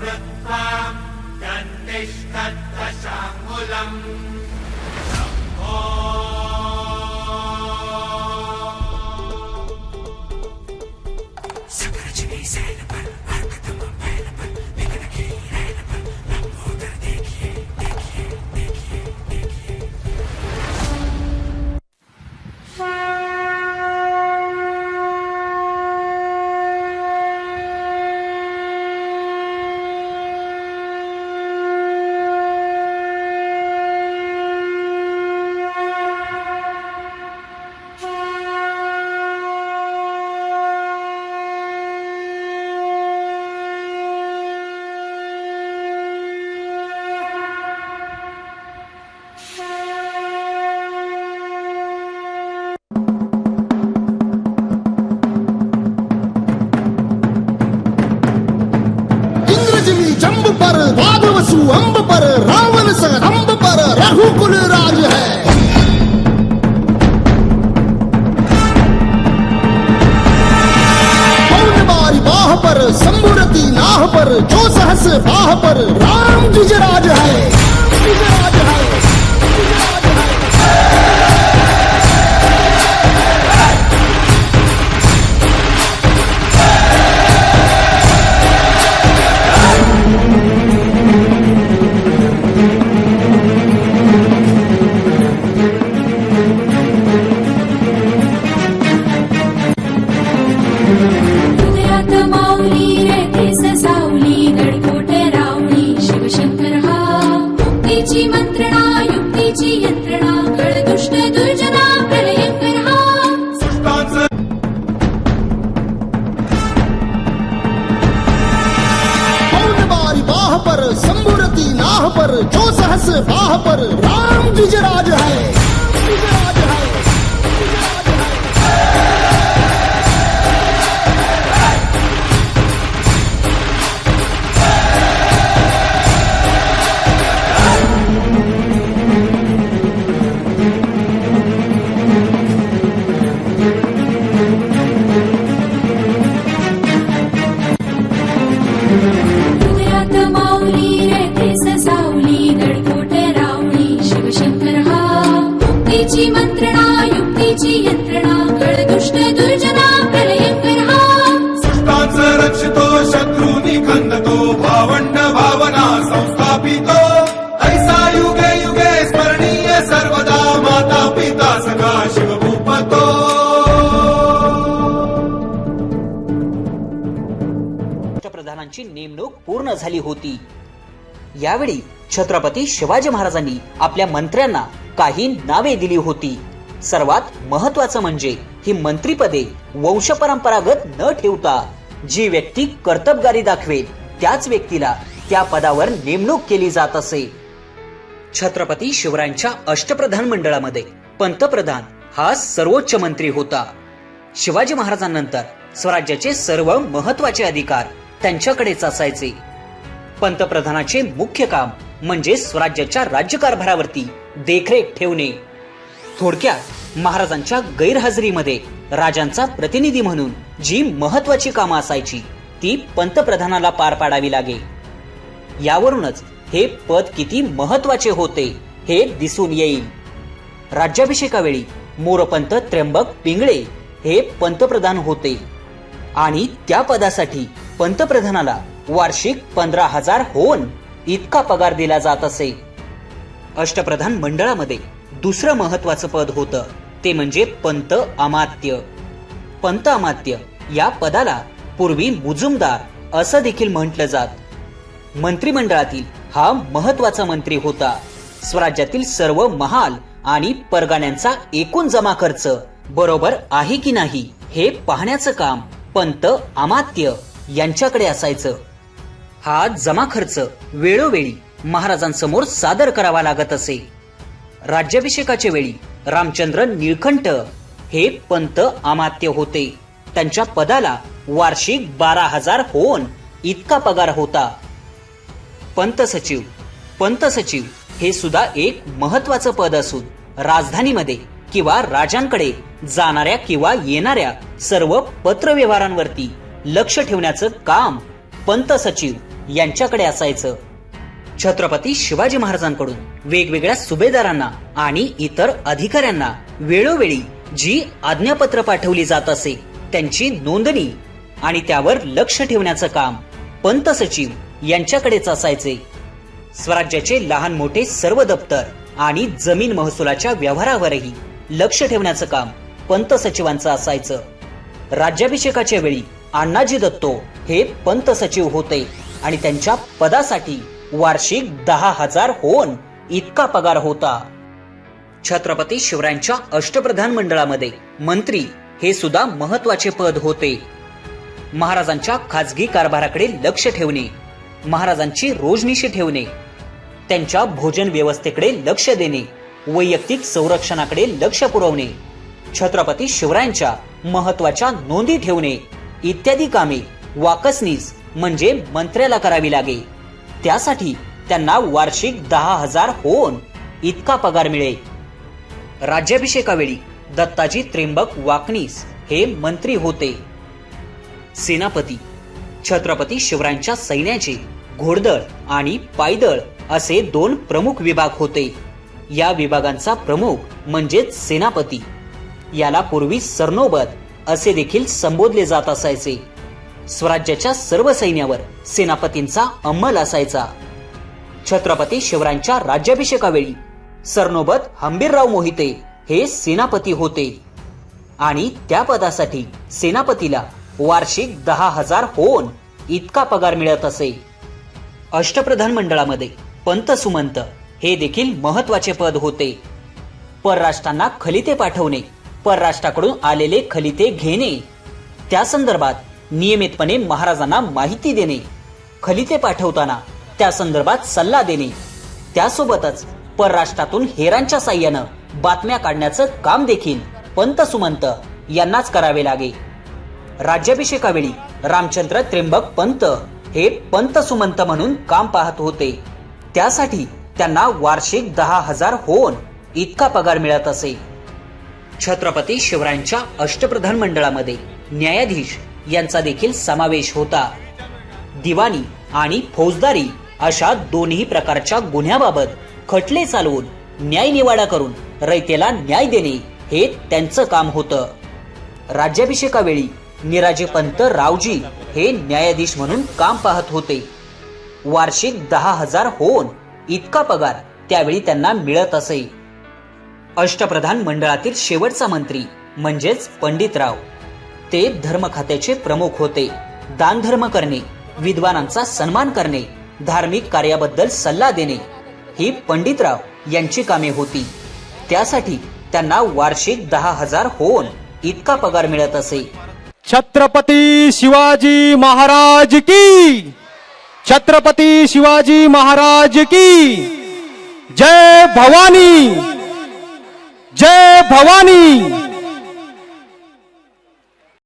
वृत्वा दन्तिष्ठद्दशाङ्गुलम् जंब पर वादवसु अंब पर रावण सह अंब पर रघुकुल राज है। पौर्णमारी बाह पर संबुरती नाह पर जो सहस बाह पर राम द्विजराज है। द्विजराज है। मंत्रणा युक्तीची यंत्रणा कळ दुष्ट दुर्जना प्रलयंकर हा। पौर्णमारी बाह पर संबुरती नाह पर जो सहस बाह पर राम द्विजराज है। द्विजराज है। मंत्रणा युक्तीची यंत्रणा कळ दुष्ट दुर्जना प्रलयंकर हा। सृष्टांचा रक्षितो शत्रूंनी खंदतो भावंड भावना संस्थापितो ऐसा युगे युगे स्मरणीय सर्वदा माता पिता सखा शिवभूपतो। पंतप्रधानांची नेमणूक पूर्ण झाली होती। यावेळी छत्रपती शिवाजी महाराजांनी आपल्या मंत्र्यांना काही नावे दिली होती। सर्वात महत्वाचं म्हणजे ही मंत्रीपदे वंशपरंपरागत न ठेवता जी व्यक्ती कर्तबगारी दाखवेल त्याच व्यक्तीला त्या पदावर नेमणूक केली जात असे। छत्रपती शिवरायांच्या अष्टप्रधान मंडळामध्ये पंतप्रधान हा सर्वोच्च मंत्री होता। शिवाजी महाराजांनंतर स्वराज्याचे सर्व महत्वाचे अधिकार त्यांच्याकडेच असायचे। पंतप्रधानाचे मुख्य काम म्हणजे स्वराज्याच्या राज्यकारभारावरती देखरेख ठेवणे। थोडक्यात महाराजांच्या गैरहजेरीमध्ये राजांचा प्रतिनिधी म्हणून जी महत्वाची कामं असायची ती पंतप्रधानाला पार पाडावी लागे। यावरूनच हे पद किती महत्वाचे होते हे दिसून येईल। राज्याभिषेकावेळी मोरपंत त्र्यंबक पिंगळे हे पंतप्रधान होते आणि त्या पदासाठी पंतप्रधानाला वार्षिक 15,000 होन इतका पगार दिला जात असे। अष्टप्रधान मंडळामध्ये दुसरं महत्वाचं पद होतं ते म्हणजे पंत अमात्य। पंत अमात्य या पदाला पूर्वी मुजुमदार असं देखील म्हटलं जात। मंत्रिमंडळातील हा महत्वाचा मंत्री होता। स्वराज्यातील सर्व महाल आणि परगाण्यांचा एकूण जमा खर्च बरोबर आहे की नाही हे पाहण्याचं काम पंत अमात्य यांच्याकडे असायचं। हा जमा खर्च वेळोवेळी महाराजांसमोर सादर करावा लागत असे। राज्याभिषेकाचे वेळी रामचंद्र निळकंठ हे पंत अमात्य होते। त्यांच्या पदाला वार्षिक 12,000 होन इतका पगार होता। पंत सचिव हे सुद्धा एक महत्वाचं पद असून राजधानीमध्ये किंवा राजांकडे जाणाऱ्या किंवा येणाऱ्या सर्व पत्र व्यवहारांवरती लक्ष ठेवण्याचं काम पंत सचिव यांच्याकडे असायचं. छत्रपती शिवाजी महाराजांकडून वेगवेगळ्या सुभेदारांना आणि इतर अधिकाऱ्यांना वेळोवेळी जी आज्ञापत्र पाठवली जात असे त्यांची नोंदणी आणि त्यावर लक्ष ठेवण्याचं काम पंत सचिव यांच्याकडेच असायचे. स्वराज्याचे लहान मोठे सर्व दप्तर आणि जमीन महसुलाच्या व्यवहारावरही लक्ष ठेवण्याचं काम पंत सचिवांचं असायचं. राज्याभिषेकाच्या वेळी अण्णाजी दत्तो हे पंत सचिव होते आणि त्यांच्या पदासाठी वार्षिक 10,000 होन इतका पगार होता. छत्रपती शिवरायांच्या अष्टप्रधान मंडळामध्ये मंत्री हे सुद्धा महत्वाचे पद होते. महाराजांच्या खाजगी कारभाराकडे लक्ष ठेवणे, महाराजांची रोजनिशी ठेवणे, त्यांच्या भोजन व्यवस्थेकडे लक्ष देणे, वैयक्तिक संरक्षणाकडे लक्ष पुरवणे, छत्रपती शिवरायांच्या महत्वाच्या नोंदी ठेवणे इत्यादी कामे वाकसनीस म्हणजे मंत्र्याला करावी लागे. त्यासाठी त्यांना वार्षिक 10,000 होन इतका पगार मिळे. राज्याभिषेकावेळी दत्ताजी त्र्यंबक वाकनीस हे मंत्री होते. सेनापती छत्रपती शिवरायांच्या सैन्याचे घोडदळ आणि पायदळ असे 2 प्रमुख विभाग होते. या विभागांचा प्रमुख म्हणजेच सेनापती. याला पूर्वी सरनोबत असे देखील संबोधले जात असायचे. स्वराज्याच्या सर्व सैन्यावर सेनापतींचा अंमल असायचा. छत्रपती शिवरायांच्या राज्याभिषेकावेळी सरनोबत हंबीरराव मोहिते हे सेनापती होते आणि त्या पदासाठी सेनापतीला वार्षिक 10,000 होन इतका पगार मिळत असे. अष्टप्रधान मंडळामध्ये पंत सुमंत हे देखील महत्वाचे पद होते. परराष्ट्रांना खलिते पाठवणे, परराष्ट्राकडून आलेले खलिते घेणे, त्या संदर्भात नियमितपणे महाराजांना माहिती देणे, खलिते पाठवताना त्या संदर्भात सल्ला देणे, त्यासोबतच परराष्ट्रातून हेरांच्या साह्यानं बातम्या काढण्याचं काम देखील पंत सुमंत यांनाच करावे लागे. राज्याभिषेकावेळी रामचंद्र त्र्यंबक पंत हे पंत सुमंत म्हणून काम पाहत होते. त्यासाठी त्यांना वार्षिक 10,000 होन इतका पगार मिळत असे. छत्रपती शिवरायांच्या अष्टप्रधान मंडळामध्ये न्यायाधीश यांचा देखील समावेश होता. दिवाणी आणि फौजदारी अशा दोन्ही प्रकारच्या गुन्ह्याबाबत खटले चालवून न्यायनिवाडा करून रयतेला न्याय देणे हे त्यांचं काम होतं. राज्याभिषेकावेळी निराजेपंत रावजी हे न्यायाधीश म्हणून काम पाहत होते. वार्षिक 10,000 होन इतका पगार त्यावेळी त्यांना मिळत असे. अष्टप्रधान मंडळातील शेवटचा मंत्री म्हणजेच पंडितराव, ते धर्म खात्याचे प्रमुख होते. दानधर्म करणे, विद्वानांचा सन्मान करणे, धार्मिक कार्याबद्दल सल्ला देणे ही पंडितराव यांची कामे होती. त्यासाठी त्यांना वार्षिक 10,000 होन इतका पगार मिळत असे. छत्रपती शिवाजी महाराज की, छत्रपती शिवाजी महाराज की जय भवानी, जय भवानी.